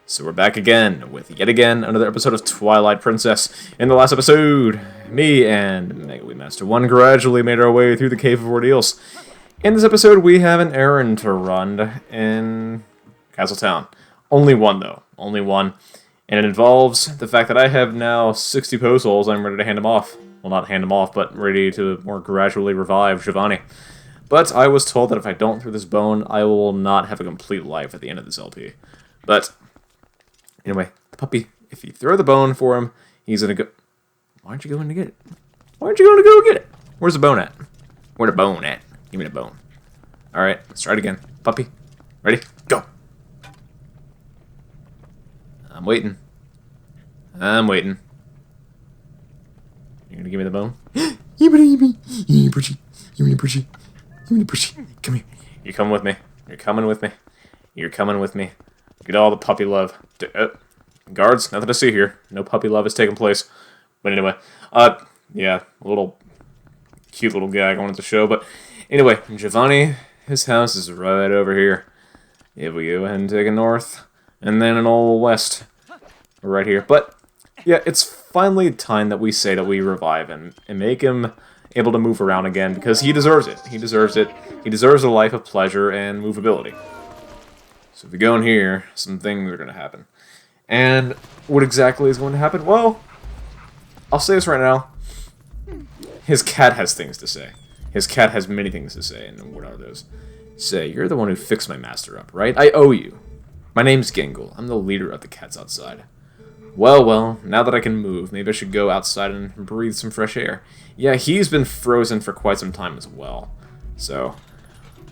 So we're back again with yet again another episode of Twilight Princess. In the last episode, me and Mega Master 1 gradually made our way through the Cave of Ordeals. In this episode, we have an errand to run in Castletown. Only one, though. Only one. And it involves the fact that I have now 60 post holes. I'm ready to hand them off. Well, not hand them off, but ready to more gradually revive Giovanni. But I was told that if I don't throw this bone, I will not have a complete life at the end of this LP. But anyway, the puppy, if you throw the bone for him, he's gonna go... Why aren't you going to get it? Why aren't you going to go get it? Where's the bone at? Where's the bone at? Give me the bone. Alright, let's try it again. Puppy, ready? Go! I'm waiting. I'm waiting. You're gonna give me the bone? Come here. You're coming with me. You're coming with me. You're coming with me. Get all the puppy love. Guards, nothing to see here. No puppy love is taking place. But anyway, yeah, a little cute little gag I wanted to show. But anyway, Giovanni, his house is right over here. If we go ahead and take a north, and then an old west, right here. But yeah, it's finally time that we say that we revive him and make him able to move around again because he deserves it. He deserves it. He deserves a life of pleasure and movability. So if we go in here, some things are going to happen. And what exactly is going to happen? Well, I'll say this right now. His cat has things to say. His cat has many things to say. And what are those? Say, you're the one who fixed my master up, right? I owe you. My name's Gengle. I'm the leader of the cats outside. Well, now that I can move, maybe I should go outside and breathe some fresh air. Yeah, he's been frozen for quite some time as well. So,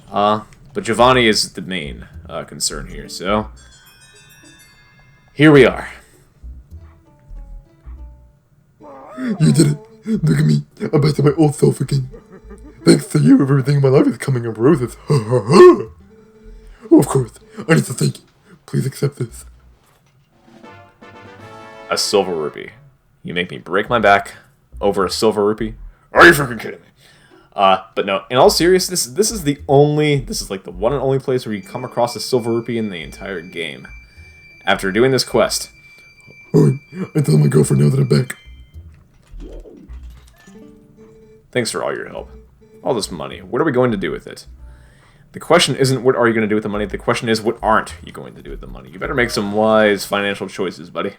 but Giovanni is the main concern here, so here we are. You did it! Look at me! I'm back to my old self again. Thanks to you, everything in my life is coming up roses. Oh, of course, I need to thank you. Please accept this. A silver rupee. You make me break my back over a silver rupee? Are you freaking kidding me? But no, in all seriousness, this is like the one and only place where you come across a silver rupee in the entire game. After doing this quest. Alright, I tell my girlfriend now that I'm back. Thanks for all your help. All this money, what are we going to do with it? The question isn't what are you going to do with the money, the question is what aren't you going to do with the money. You better make some wise financial choices, buddy.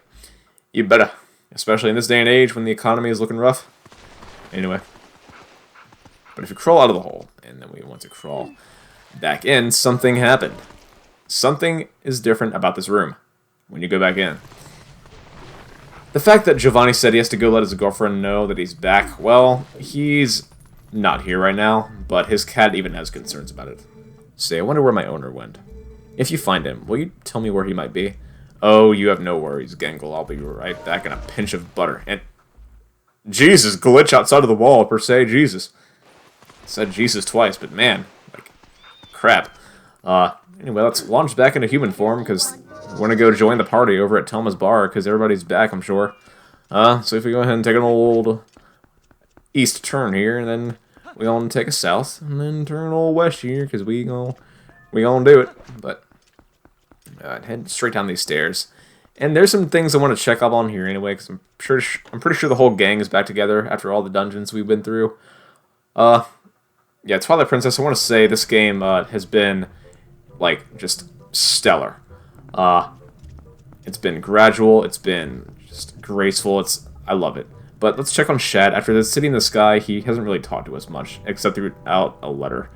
You better. Especially in this day and age when the economy is looking rough. Anyway. But if you crawl out of the hole, and then we want to crawl back in, something happened. Something is different about this room when you go back in. The fact that Giovanni said he has to go let his girlfriend know that he's back, well, he's not here right now, but his cat even has concerns about it. Say, I wonder where my owner went. If you find him, will you tell me where he might be? Oh, you have no worries, Gengle. I'll be right back in a pinch of butter. And Jesus, glitch outside of the wall, per se. Jesus. Said Jesus twice, but man, like, crap. Anyway, let's launch back into human form, because we're going to go join the party over at Telma's bar, because everybody's back, I'm sure. So if we go ahead and take an old east turn here, and then we gonna take a south, and then turn old west here, because we gonna do it. But head straight down these stairs. And there's some things I want to check up on here anyway, because I'm pretty sure the whole gang is back together after all the dungeons we've been through. Yeah, Twilight Princess, I want to say this game has been, like, just stellar. It's been gradual, it's been just graceful, I love it. But let's check on Shad. After the City in the Sky, he hasn't really talked to us much, except throughout a letter.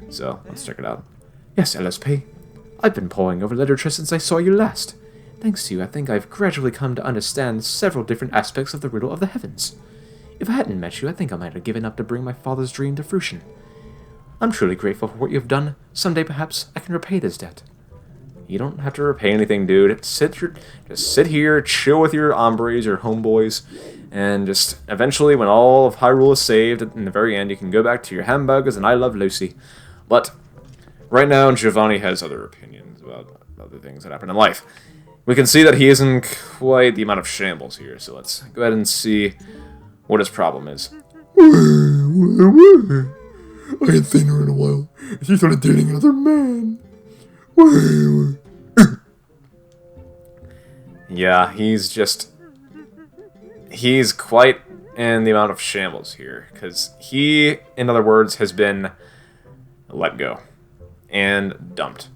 So, let's check it out. Yes, LSP. I've been poring over literature since I saw you last. Thanks to you, I think I've gradually come to understand several different aspects of the riddle of the heavens. If I hadn't met you, I think I might have given up to bring my father's dream to fruition. I'm truly grateful for what you have done. Someday, perhaps, I can repay this debt. You don't have to repay anything, dude. Just sit here, chill with your hombres, your homeboys, and just eventually, when all of Hyrule is saved, in the very end, you can go back to your hamburgers and I Love Lucy. But right now, Giovanni has other opinions about other things that happen in life. We can see that he isn't quite the amount of shambles here, so let's go ahead and see what his problem is. I hadn't seen her in a while. She started dating another man. Yeah, he's quite in the amount of shambles here, because he, in other words, has been let go and dumped.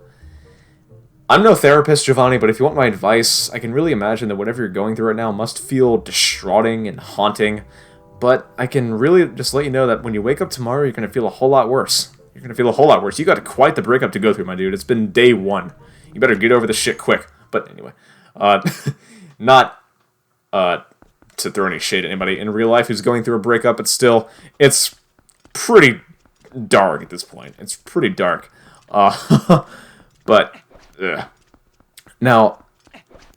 I'm no therapist, Giovanni, but if you want my advice, I can really imagine that whatever you're going through right now must feel distraughting and haunting, but I can really just let you know that when you wake up tomorrow, you're going to feel a whole lot worse. You're going to feel a whole lot worse. You got quite the breakup to go through, my dude. It's been day one. You better get over this shit quick. But anyway, not to throw any shade at anybody in real life who's going through a breakup, but still, it's pretty dark at this point. It's pretty dark. But, now,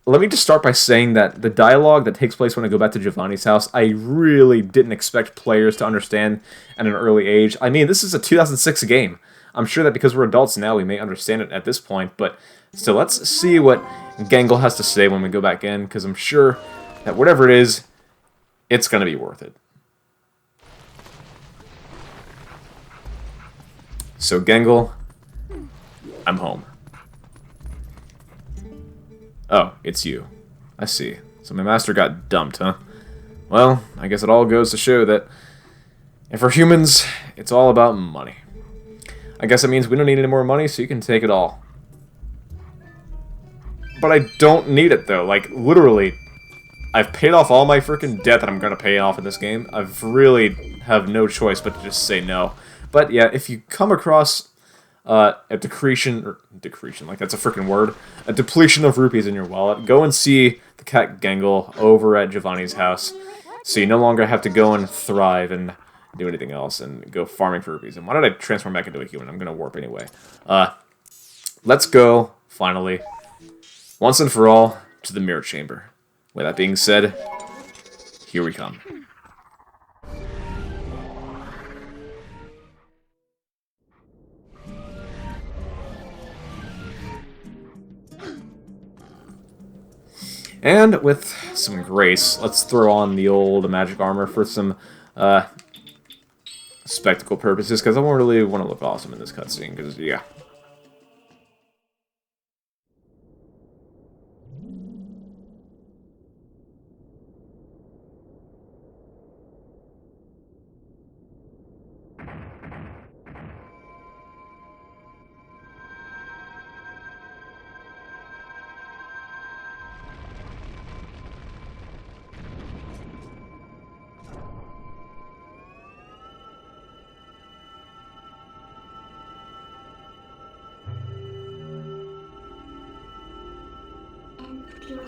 let me just start by saying that the dialogue that takes place when I go back to Giovanni's house, I really didn't expect players to understand at an early age. I mean, this is a 2006 game. I'm sure that because we're adults now, we may understand it at this point, but still, let's see what Gangle has to say when we go back in, because I'm sure that whatever it is, it's going to be worth it. So, Gangle, I'm home. Oh, it's you. I see. So my master got dumped, huh? Well, I guess it all goes to show that if we're humans, it's all about money. I guess it means we don't need any more money, so you can take it all. But I don't need it, though. Like, literally, I've paid off all my freaking debt that I'm going to pay off in this game. I really have no choice but to just say no. But yeah, if you come across a decretion, like that's a freaking word, a depletion of rupees in your wallet, go and see the cat Gangle over at Giovanni's house, so you no longer have to go and thrive and do anything else and go farming for rupees. And why did I transform back into a human? I'm gonna warp anyway. Let's go, finally, once and for all, to the mirror chamber. With that being said, here we come. And with some grace, let's throw on the old magic armor for some spectacle purposes, because I don't really want to look awesome in this cutscene, because, yeah.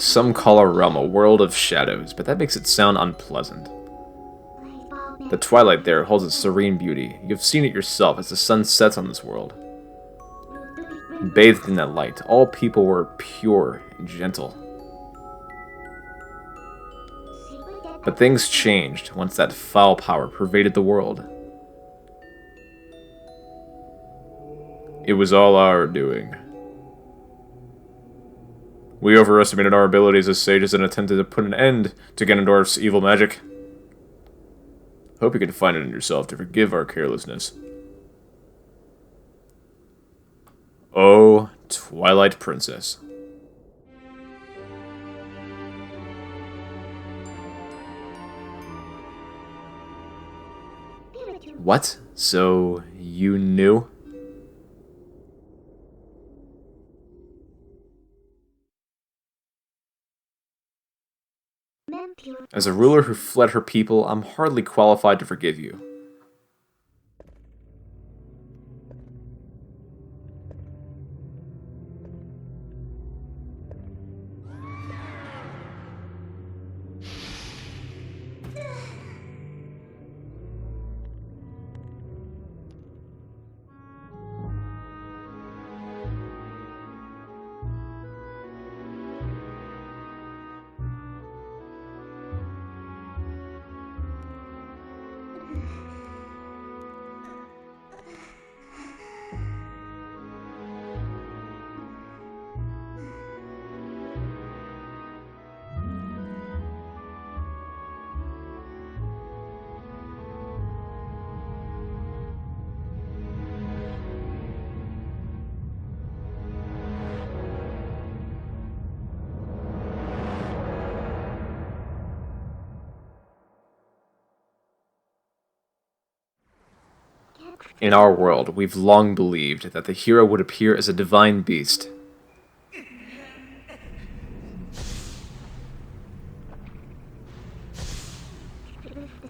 Some call our realm a world of shadows, but that makes it sound unpleasant. The twilight there holds its serene beauty. You've seen it yourself as the sun sets on this world. Bathed in that light, all people were pure and gentle. But things changed once that foul power pervaded the world. It was all our doing. We overestimated our abilities as sages and attempted to put an end to Ganondorf's evil magic. Hope you can find it in yourself to forgive our carelessness. Oh, Twilight Princess. What? So, you knew? As a ruler who fled her people, I'm hardly qualified to forgive you. In our world, we've long believed that the hero would appear as a divine beast.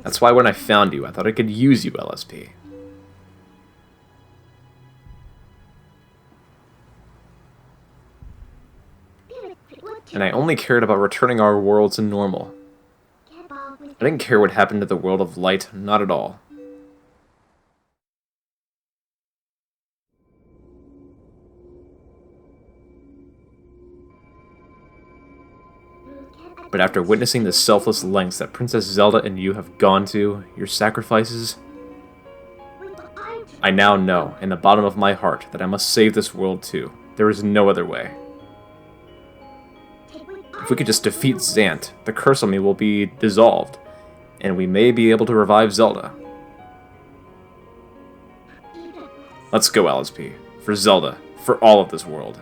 That's why when I found you, I thought I could use you, LSP. And I only cared about returning our world to normal. I didn't care what happened to the world of light, not at all. But after witnessing the selfless lengths that Princess Zelda and you have gone to, your sacrifices, I now know, in the bottom of my heart, that I must save this world too. There is no other way. If we could just defeat Zant, the curse on me will be dissolved, and we may be able to revive Zelda. Let's go, LSP. For Zelda. For all of this world.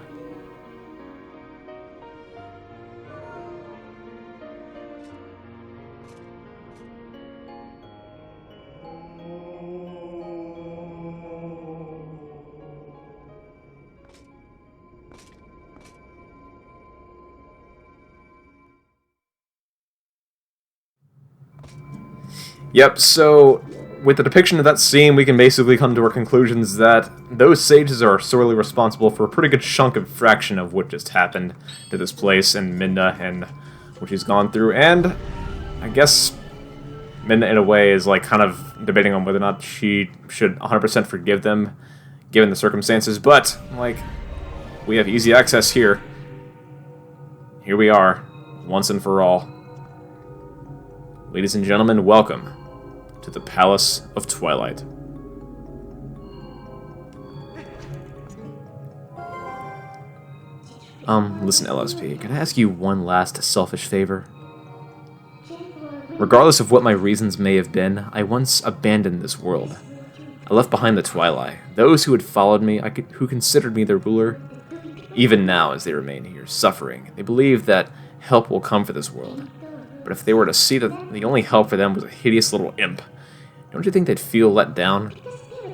Yep, so with the depiction of that scene, we can basically come to our conclusions that those sages are sorely responsible for a pretty good chunk of fraction of what just happened to this place and Minda and what she's gone through. And I guess Minda, in a way, is like kind of debating on whether or not she should 100% forgive them, given the circumstances. But, like, we have easy access here. Here we are, once and for all. Ladies and gentlemen, welcome to the Palace of Twilight. Listen, LSP, can I ask you one last selfish favor? Regardless of what my reasons may have been, I once abandoned this world. I left behind the Twilight, those who had followed me, who considered me their ruler. Even now, as they remain here, suffering, they believe that help will come for this world. But if they were to see that the only help for them was a hideous little imp, don't you think they'd feel let down?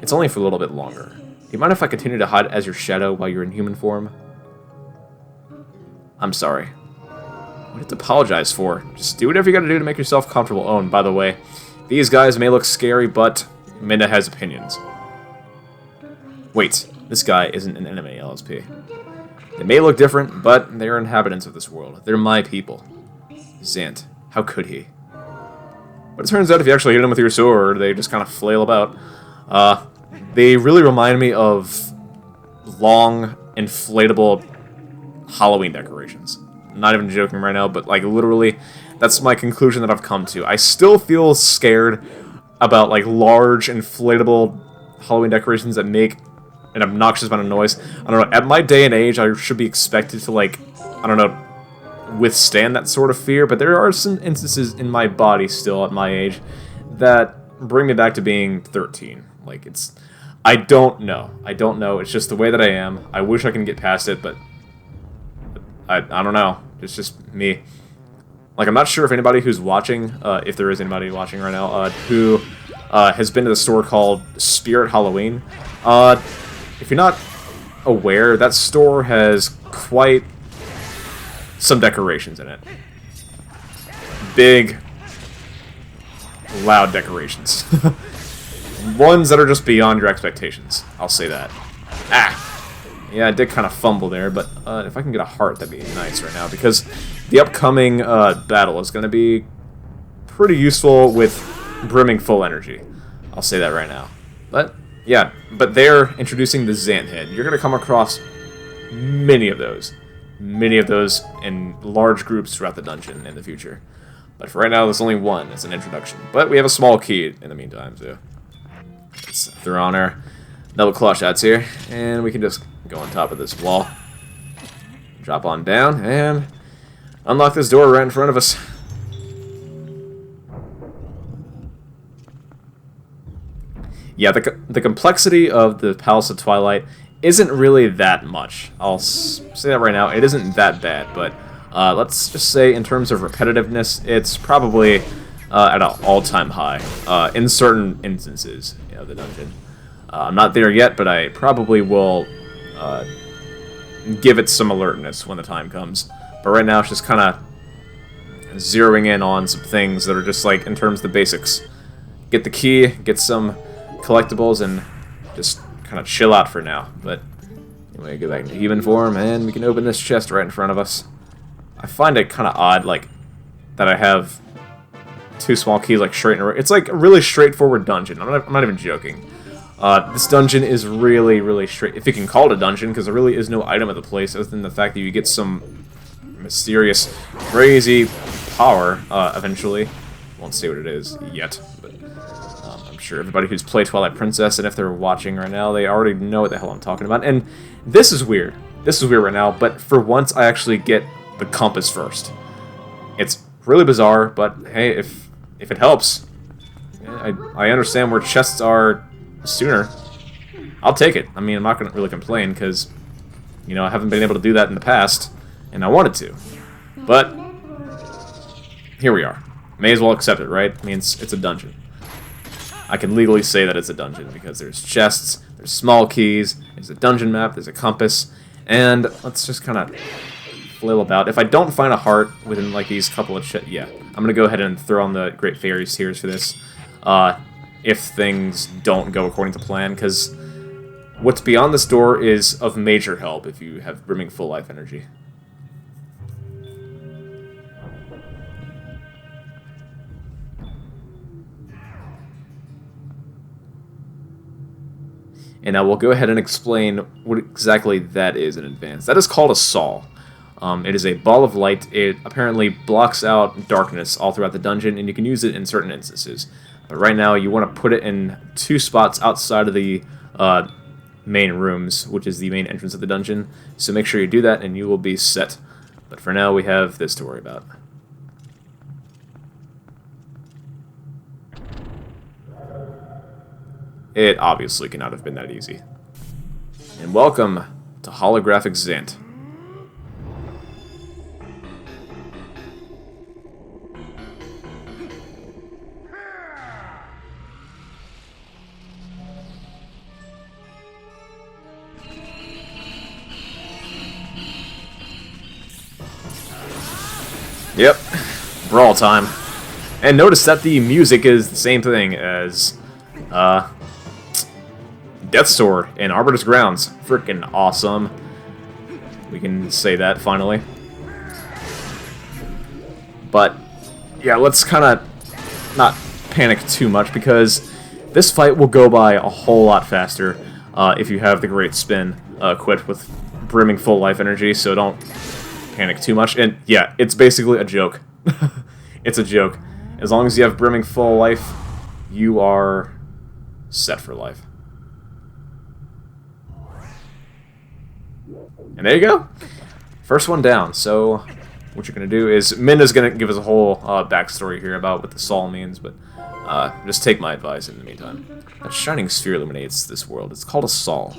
It's only for a little bit longer. Do you mind if I continue to hide as your shadow while you're in human form? I'm sorry. What do you have to apologize for? Just do whatever you gotta do to make yourself comfortable. Oh, and by the way, these guys may look scary, but Minda has opinions. Wait, this guy isn't an enemy, LSP. They may look different, but they're inhabitants of this world. They're my people. Zant, how could he? But it turns out if you actually hit them with your sword, they just kind of flail about. They really remind me of long, inflatable Halloween decorations. I'm not even joking right now, but like literally, that's my conclusion that I've come to. I still feel scared about like large, inflatable Halloween decorations that make an obnoxious amount of noise. I don't know, at my day and age, I should be expected to like, I don't know, withstand that sort of fear, but there are some instances in my body still at my age that bring me back to being 13. Like, it's... I don't know. It's just the way that I am. I wish I can get past it, but I don't know. It's just me. Like, I'm not sure if anybody who's watching, if there is anybody watching right now, who has been to the store called Spirit Halloween. If you're not aware, that store has quite some decorations in it. Big, loud decorations. Ones that are just beyond your expectations. I'll say that. Ah! Yeah, I did kind of fumble there, but if I can get a heart, that'd be nice right now, because the upcoming battle is going to be pretty useful with brimming full energy. I'll say that right now. But, yeah, but they're introducing the Zant head. You're going to come across many of those. Many of those in large groups throughout the dungeon in the future. But for right now, there's only one as an introduction. But we have a small key in the meantime, so let's throw on our double claw shots here, and we can just go on top of this wall, drop on down, and unlock this door right in front of us. Yeah, the complexity of the Palace of Twilight isn't really that much. I'll say that right now. It isn't that bad, but let's just say in terms of repetitiveness, it's probably at an all-time high in certain instances of the dungeon. I'm not there yet, but I probably will give it some alertness when the time comes. But right now, it's just kind of zeroing in on some things that are just like, in terms of the basics. Get the key, get some collectibles, and just kind of chill out for now. But anyway, go back into human form, and we can open this chest right in front of us. I find it kind of odd, like, that I have 2 small keys, like, straight in a row. It's like a really straightforward dungeon. I'm not even joking. This dungeon is really, really straight, if you can call it a dungeon, because there really is no item of the place, other than the fact that you get some mysterious, crazy power, eventually. Won't say what it is yet, but I'm sure everybody who's played Twilight Princess, and if they're watching right now, they already know what the hell I'm talking about. And this is weird. This is weird right now, but for once, I actually get the compass first. It's really bizarre, but hey, if it helps, yeah, I understand where chests are sooner. I'll take it. I mean, I'm not going to really complain, because, you know, I haven't been able to do that in the past, and I wanted to. But here we are. May as well accept it, right? I mean, it's a dungeon. I can legally say that it's a dungeon, because there's chests, there's small keys, there's a dungeon map, there's a compass, and let's just kind of flail about. If I don't find a heart within, like, these couple of yeah, I'm going to go ahead and throw on the Great Fairy's Tears for this, if things don't go according to plan, because what's beyond this door is of major help if you have brimming full life energy. And now we'll go ahead and explain what exactly that is in advance. That is called a saw. It is a ball of light. It apparently blocks out darkness all throughout the dungeon, and you can use it in certain instances. But right now, you want to put it in 2 spots outside of the main rooms, which is the main entrance of the dungeon. So make sure you do that, and you will be set. But for now, we have this to worry about. It obviously cannot have been that easy. And welcome to Holographic Zant. Yep, brawl time. And notice that the music is the same thing as Death Sword in Arbiter's Grounds. Freaking awesome. We can say that finally. But yeah, let's kind of not panic too much, because this fight will go by a whole lot faster if you have the Great Spin equipped with brimming full life energy, so don't panic too much. And yeah, it's basically a joke. It's a joke. As long as you have brimming full life, you are set for life. And there you go. First one down. So what you're going to do is, Minna's going to give us a whole backstory here about what the Sol means, but just take my advice in the meantime. That shining sphere illuminates this world. It's called a Sol.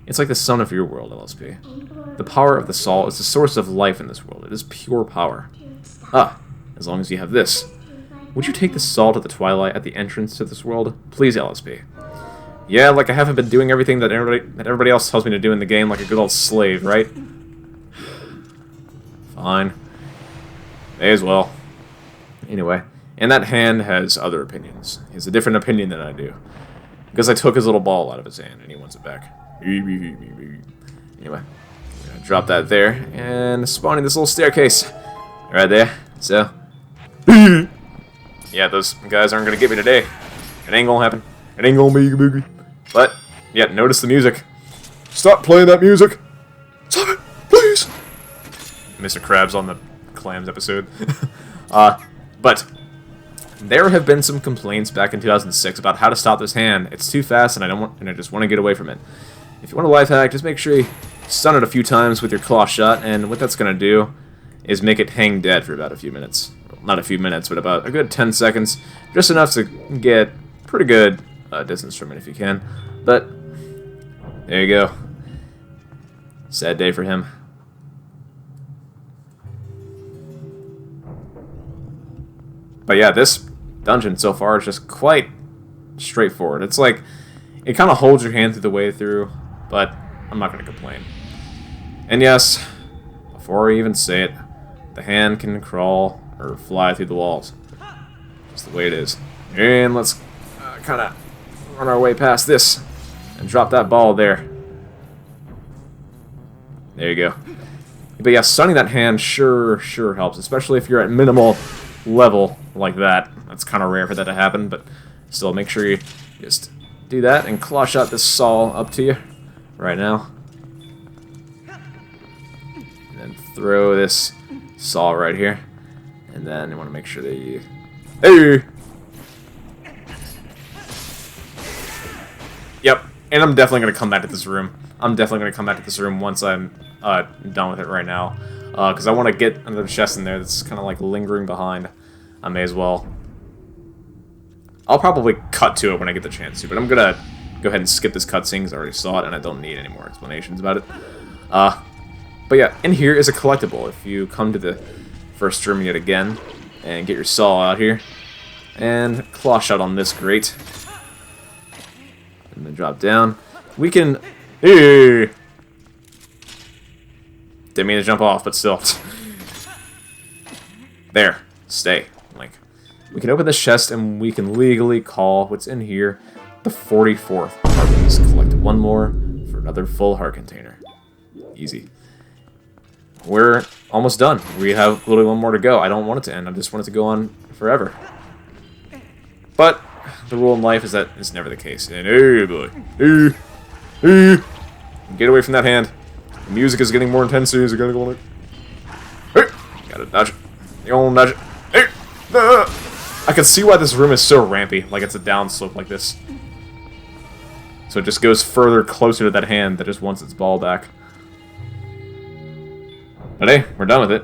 It's like the sun of your world, LSP. The power of the Sol is the source of life in this world. It is pure power. As long as you have this. Would you take the Sol to the Twilight at the entrance to this world? Please, LSP. Yeah, like I haven't been doing everything that everybody else tells me to do in the game like a good old slave, right? Fine. May as well. Anyway, and that hand has other opinions. He has a different opinion than I do. Because I took his little ball out of his hand and he wants it back. Anyway, gonna drop that there and spawning this little staircase right there. So, yeah, those guys aren't gonna get me today. It ain't gonna happen. It ain't gonna be boogie. But yeah, notice the music. Stop playing that music. Stop it, please. Mr. Krabs on the Clams episode. But there have been some complaints back in 2006 about how to stop this hand. It's too fast, and I just want to get away from it. If you want a life hack, just make sure you stun it a few times with your claw shot, and what that's gonna do is make it hang dead for about a few minutes. Well, not a few minutes, but about a good 10 seconds, just enough to get pretty good distance from it if you can. But there you go. Sad day for him. But yeah, this dungeon so far is just quite straightforward. It's It kind of holds your hand through the way through, but I'm not going to complain. And yes, before I even say it, the hand can crawl or fly through the walls. That's the way it is. And let's kind of run our way past this and drop that ball there. There you go. But yeah, stunning that hand sure helps, especially if you're at minimal level like that. That's kind of rare for that to happen, but still, make sure you just do that and claw shot this saw up to you right now. And then throw this saw right here. And then you want to make sure that you... Hey! Yep, and I'm definitely going to come back to this room. I'm definitely going to come back to this room once I'm done with it right now. Because I want to get another chest in there that's kind of like lingering behind. I may as well. I'll probably cut to it when I get the chance to, but I'm going to go ahead and skip this cutscene because I already saw it and I don't need any more explanations about it. But yeah, in here is a collectible. If you come to the first room yet again and get your saw out here and claw shot on this grate. And then drop down. We can... Didn't mean to jump off, but still. There. Stay. Like, we can open this chest and we can legally call what's in here the 44th heart piece. Collect one more for another full heart container. Easy. We're almost done. We have literally one more to go. I don't want it to end. I just want it to go on forever. But the rule in life is that it's never the case. And hey, boy. Get away from that hand. The music is getting more intense, so you gotta go on it. Hey! Gotta dodge it. You don't dodge it. Hey! I can see why this room is so rampy. Like it's a downslope like this. So it just goes further closer to that hand that just wants its ball back. But hey, we're done with it.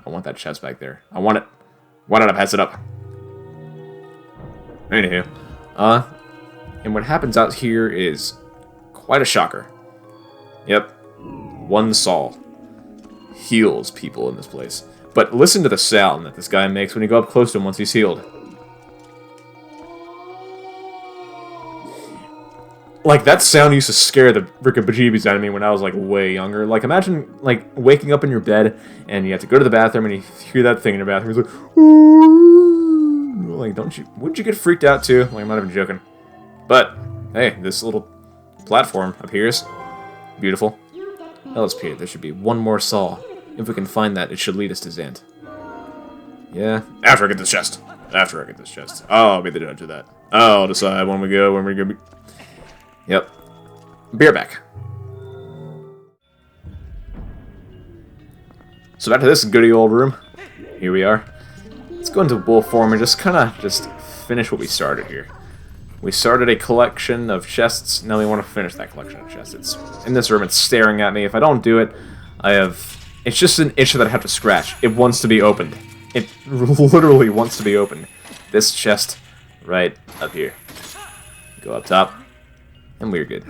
I want that chest back there. I want it. Why don't I pass it up? Anywho. And what happens out here is quite a shocker. Yep. One saw heals people in this place. But listen to the sound that this guy makes when you go up close to him once he's healed. Like, that sound used to scare the frickin' out of me when I was, like, way younger. Like, imagine, like, waking up in your bed, and you have to go to the bathroom, and you hear that thing in your bathroom. It's like, ooh. Like, wouldn't you get freaked out, too? Like, I'm not even joking. But, hey, this little platform appears. Beautiful. LSP, there should be one more saw. If we can find that, it should lead us to Zant. Yeah. After I get this chest. After I get this chest. I'll be the judge of that. I'll decide when we go, when we're gonna be... Yep. Be right back. So back to this goody old room. Here we are. Let's go into wolf form and just finish what we started here. We started a collection of chests. Now we want to finish that collection of chests. It's in this room. It's staring at me. If I don't do it, it's just an itch that I have to scratch. It wants to be opened. It literally wants to be opened. This chest right up here. Go up top. And we're good.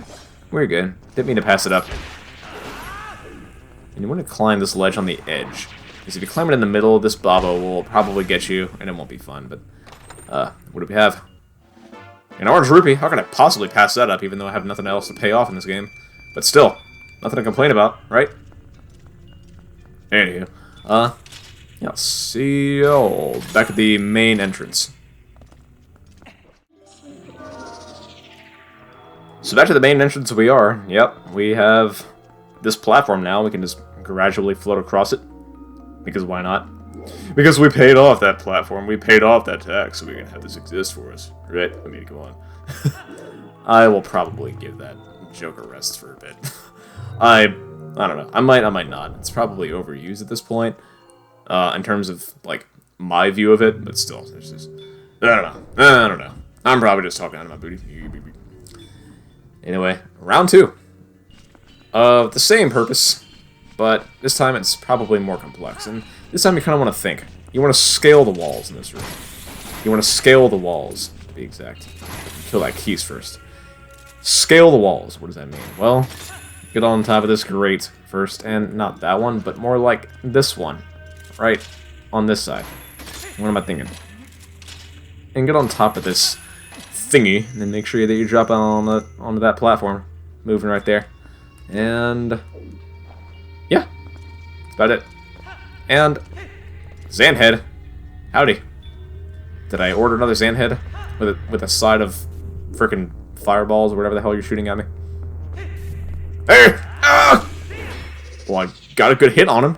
We're good. Didn't mean to pass it up. And you want to climb this ledge on the edge. Because if you climb it in the middle, this babo will probably get you, and it won't be fun. But, what do we have? An orange rupee. How can I possibly pass that up, even though I have nothing else to pay off in this game? But still, nothing to complain about, right? Anywho, yeah, I'll see you all back at the main entrance. So back to the main entrance we are. Yep, we have this platform now. We can just gradually float across it. Because why not? Because we paid off that platform. We paid off that tax, so we can have this exist for us. Right? I mean, come on. I will probably give that joke a rest for a bit. I don't know. I might not. It's probably overused at this point. In terms of, like, my view of it. But still, there's just... I don't know. I'm probably just talking out of my booty. Anyway, round 2. The same purpose, but this time it's probably more complex. And this time you kind of want to think. You want to scale the walls in this room. You want to scale the walls, to be exact. Kill that keys first. Scale the walls. What does that mean? Well, get on top of this grate first, and not that one, but more like this one. Right on this side. What am I thinking? And get on top of this thingy, and then make sure that you drop onto that platform. Moving right there. And yeah, that's about it. And Xanhead. Howdy. Did I order another Xanhead with a side of frickin' fireballs or whatever the hell you're shooting at me? Hey! Ah! Well, I got a good hit on him.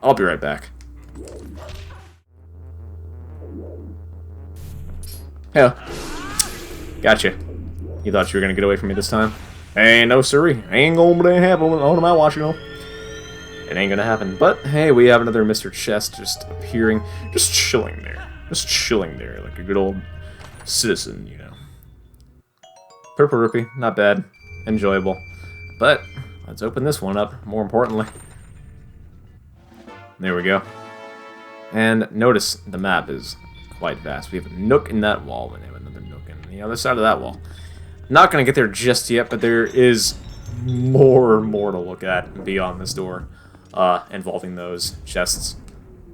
I'll be right back. Yeah. Gotcha. You thought you were gonna get away from me this time? Hey, no siree. Ain't gonna happen on my watch, you know. It ain't gonna happen. But hey, we have another Mr. Chest just appearing, just chilling there. Just chilling there like a good old citizen, you know. Purple rupee, not bad. Enjoyable. But let's open this one up, more importantly. There we go. And notice the map is quite vast. We have a nook in that wall, and we have another nook in the other side of that wall. Not going to get there just yet, but there is more to look at beyond this door involving those chests.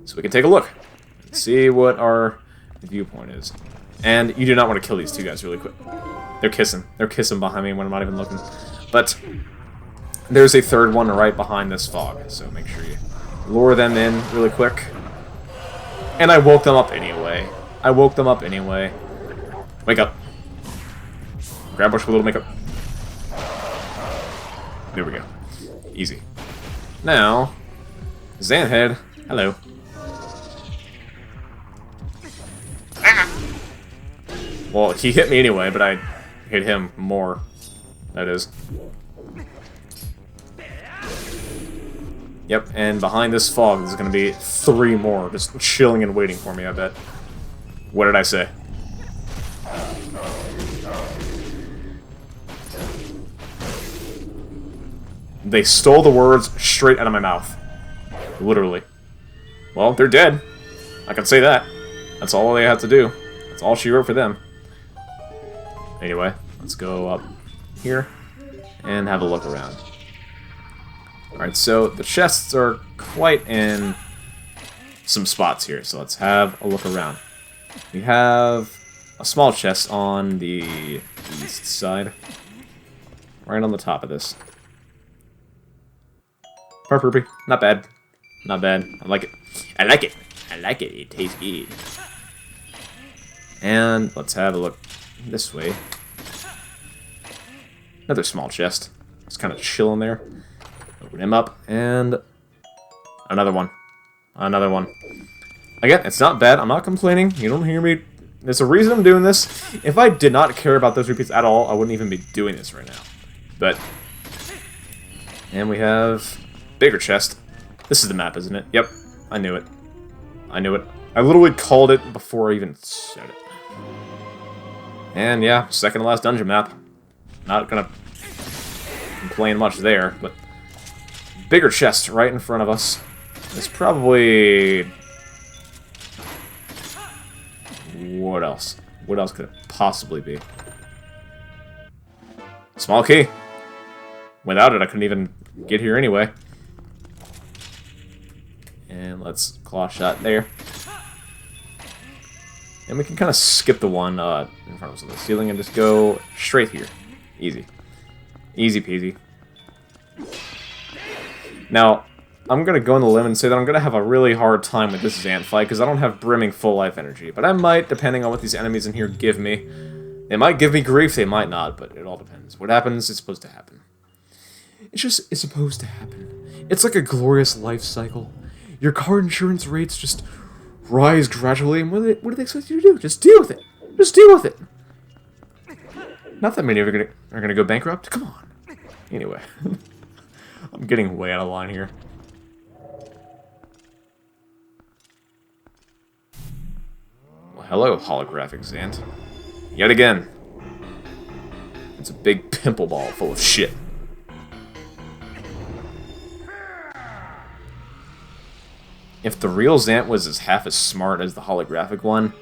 So we can take a look and see what our viewpoint is. And you do not want to kill these two guys really quick. They're kissing. They're kissing behind me when I'm not even looking. But there's a third one right behind this fog, so make sure you lure them in really quick. And I woke them up anyway. Wake up. Grab bush with a little makeup. There we go. Easy. Now, Xanhead. Hello. Well, he hit me anyway, but I hit him more. That is. Yep, and behind this fog, there's going to be 3 more just chilling and waiting for me, I bet. What did I say? They stole the words straight out of my mouth. Literally. Well, they're dead. I can say that. That's all they have to do. That's all she wrote for them. Anyway, let's go up here and have a look around. Alright, so the chests are quite in some spots here, so let's have a look around. We have a small chest on the east side. Right on the top of this. Purple rupee. Not bad. Not bad. I like it. I like it. I like it. It tastes good. And let's have a look this way. Another small chest. Just kind of chilling there. Open him up. And another one. Another one. Again, it's not bad. I'm not complaining. You don't hear me. There's a reason I'm doing this. If I did not care about those rupees at all, I wouldn't even be doing this right now. But... And we have... bigger chest. This is the map, isn't it? Yep. I knew it. I knew it. I literally called it before I even said it. And yeah, second to last dungeon map. Not gonna complain much there, but bigger chest right in front of us. It's probably... What else? What else could it possibly be? Small key. Without it, I couldn't even get here anyway. And let's claw shot there. And we can kind of skip the one in front of us on the ceiling and just go straight here. Easy. Easy peasy. Now, I'm going to go on the limb and say that I'm going to have a really hard time with this Xant fight because I don't have brimming full life energy. But I might, depending on what these enemies in here give me. They might give me grief, they might not, but it all depends. What happens is supposed to happen. It's supposed to happen. It's like a glorious life cycle. Your car insurance rates just rise gradually, and what do they expect you to do? Just deal with it. Just deal with it. Not that many of you are gonna go bankrupt. Come on. Anyway, I'm getting way out of line here. Well, hello, holographic Xant. Yet again. It's a big pimple ball full of shit. If the real Xant was half as smart as the holographic one,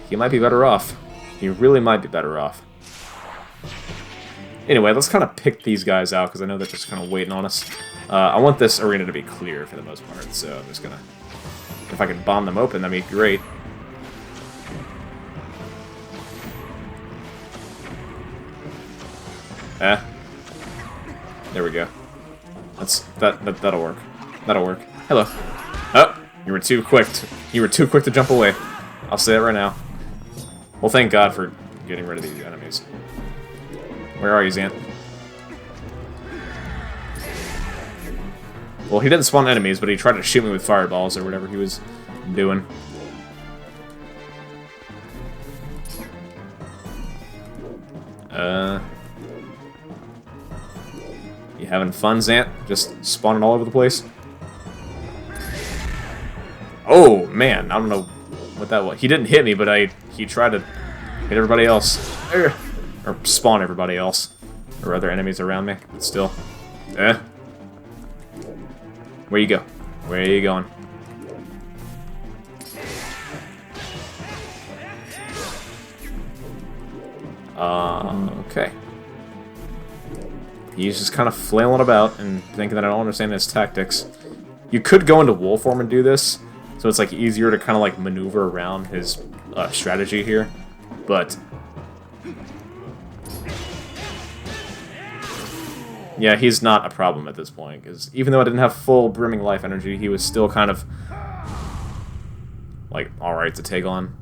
he might be better off. He really might be better off. Anyway, let's kind of pick these guys out, because I know they're just kind of waiting on us. I want this arena to be clear for the most part, so I'm just going to... If I can bomb them open, that'd be great. Eh. There we go. That'll work. That'll work. Hello. Oh, you were too quick. You were too quick to jump away. I'll say it right now. Well, thank God for getting rid of these enemies. Where are you, Zant? Well, he didn't spawn enemies, but he tried to shoot me with fireballs or whatever he was doing. You having fun, Zant? Just spawning all over the place? Oh, man, I don't know what that was. He didn't hit me, but he tried to hit everybody else. Or spawn everybody else. Or other enemies around me, but still. Where you go? Where are you going? Okay. He's just kind of flailing about and thinking that I don't understand his tactics. You could go into wolf form and do this, so it's like easier to kind of like maneuver around his strategy here, but yeah, he's not a problem at this point, because even though I didn't have full brimming life energy, he was still kind of like alright to take on.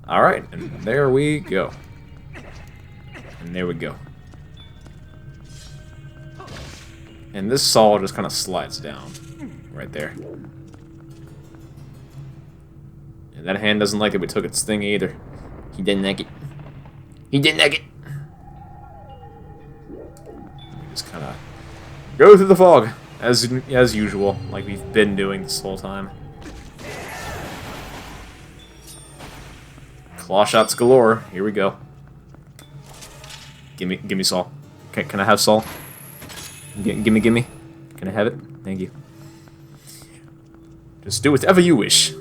Alright, and there we go. And there we go. And this saw just kind of slides down. Right there. And that hand doesn't like that we took its thing either. He didn't like it. He didn't like it! Just kind of go through the fog, as usual, like we've been doing this whole time. Claw shots galore. Here we go. Gimme Saul. Can I have Saul? Gimme. Can I have it? Thank you. Just do whatever you wish.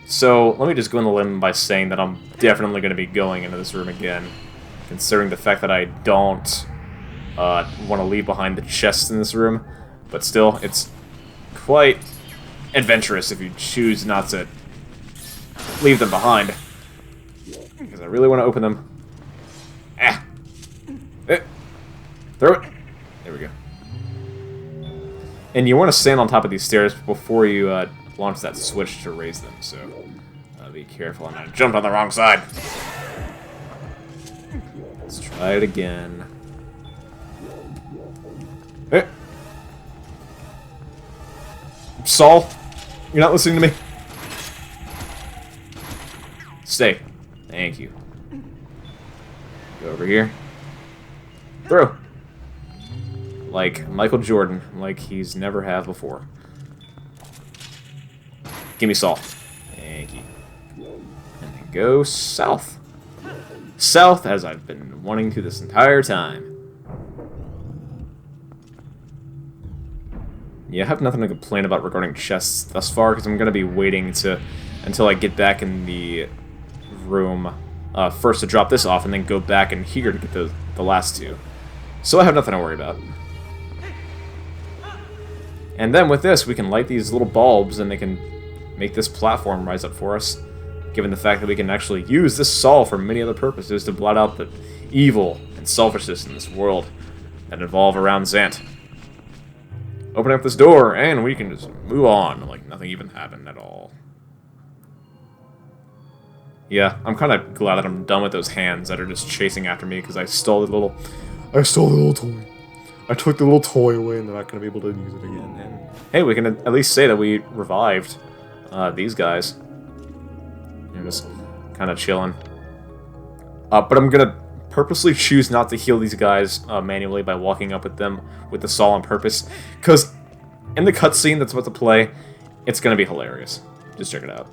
So, let me just go on the limb by saying that I'm definitely going to be going into this room again, considering the fact that I don't want to leave behind the chests in this room, but still, it's quite adventurous if you choose not to leave them behind, because I really want to open them. Throw it! There we go. And you want to stand on top of these stairs before you launch that switch to raise them, so be careful. And I jumped on the wrong side. Let's try it again. Hey. Saul, you're not listening to me. Stay. Thank you. Go over here. Throw. Like Michael Jordan, like he's never have before. Give me Saul. Thank you. And then go south. South, as I've been wanting to this entire time. Yeah, I have nothing to complain about regarding chests thus far, because I'm going to be waiting until I get back in the room first to drop this off, and then go back in here to get the last two. So I have nothing to worry about. And then with this, we can light these little bulbs, and they can make this platform rise up for us, given the fact that we can actually use this saw for many other purposes to blot out the evil and selfishness in this world that evolve around Zant. Open up this door, and we can just move on like nothing even happened at all. Yeah, I'm kind of glad that I'm done with those hands that are just chasing after me, because I stole the little toy. I took the little toy away, and they're not going to be able to use it again. And hey, we can at least say that we revived these guys. They're just kind of chilling. But I'm going to purposely choose not to heal these guys manually by walking up with them with the saw on purpose, because in the cutscene that's about to play, it's going to be hilarious. Just check it out.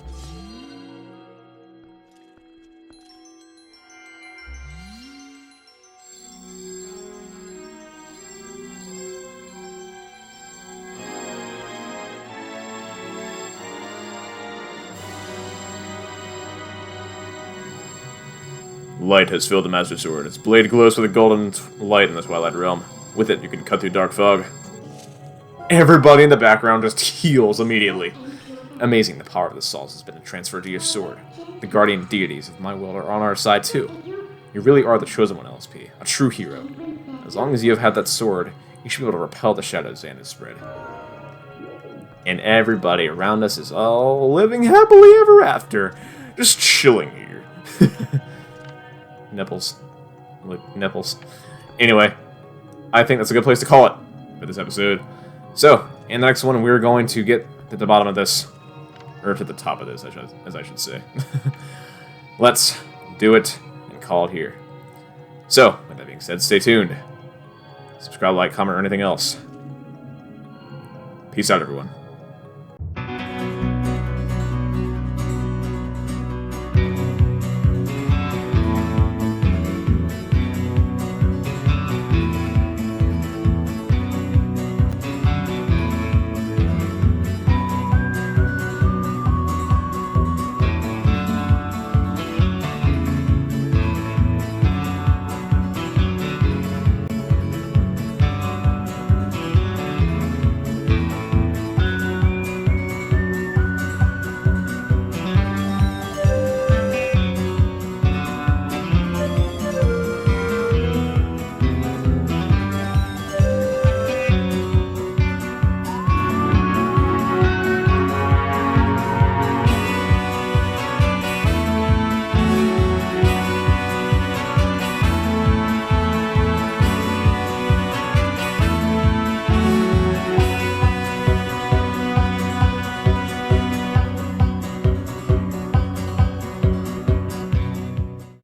Light has filled the Master Sword. Its blade glows with a golden light in the Twilight Realm. With it, you can cut through dark fog. Everybody in the background just heals immediately. Amazing, the power of the salts has been transferred to your sword. The guardian deities of my world are on our side too. You really are the chosen one, LSP. A true hero. As long as you have had that sword, you should be able to repel the shadows Xanadu spread. And everybody around us is all living happily ever after. Just chilling here. Nipples. Look, nipples. Anyway, I think that's a good place to call it for this episode. So, in the next one, we're going to get to the bottom of this. Or to the top of this, as I should say. Let's do it and call it here. So, with that being said, stay tuned. Subscribe, like, comment, or anything else. Peace out, everyone.